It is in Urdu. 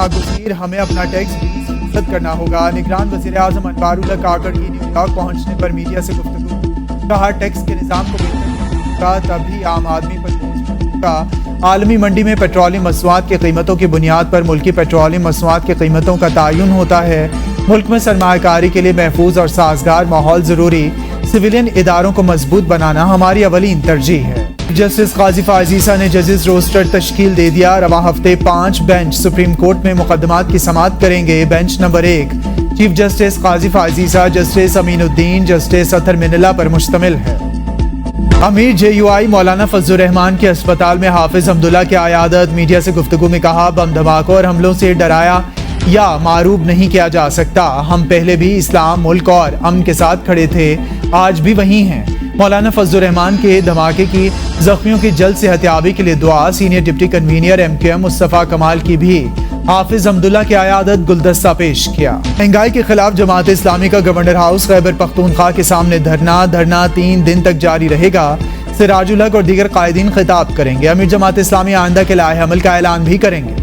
ناگزیر ہمیں اپنا ٹیکس 20% کرنا ہوگا۔ نگران وزیر اعظم انوار اللہ کاکڑ کی نیو یارک پہنچنے پر میڈیا سے گفتگو، کہا ٹیکس کے نظام کو بہتر کا تبھی عام آدمی پر بوجھ ہوگا۔ عالمی منڈی میں پیٹرولیم مصنوعات کی قیمتوں کی بنیاد پر ملکی پیٹرولیم مصنوعات کی قیمتوں کا تعین ہوتا ہے۔ ملک میں سرمایہ کاری کے لیے محفوظ اور سازگار ماحول ضروری، سویلین اداروں کو مضبوط بنانا ہماری اولین ترجیح ہے۔ جسٹس قاضی فائز عیسیٰ نے ججز روسٹر تشکیل دے دیا۔ رواں ہفتے 5 بینچ سپریم کورٹ میں مقدمات کی سماعت کریں گے۔ بینچ نمبر 1 چیف جسٹس قاضی فائز عیسیٰ، جسٹس امین الدین، جسٹس اطہر من اللہ پر مشتمل ہے۔ امیر JUI مولانا فضل الرحمان کے اسپتال میں حافظ حمداللہ کی عیادت، میڈیا سے گفتگو میں کہا بم دھماکوں اور حملوں سے ڈرایا یا معروب نہیں کیا جا سکتا۔ ہم پہلے بھی اسلام، ملک اور امن کے ساتھ کھڑے تھے، آج بھی وہی ہیں۔ مولانا فضل الرحمان کے دھماکے کی زخمیوں کی جلد صحتیابی کے لیے دعا۔ سینئر ڈپٹی کنوینر MQM مصطفیٰ کمال کی بھی حافظ حمداللہ کی عیادت، گلدستہ پیش کیا۔ مہنگائی کے خلاف جماعت اسلامی کا گورنر ہاؤس خیبر پختونخوا کے سامنے دھرنا 3 دن تک جاری رہے گا۔ سراج الحق اور دیگر قائدین خطاب کریں گے۔ امیر جماعت اسلامی آئندہ کے لائحہ عمل کا اعلان بھی کریں گے۔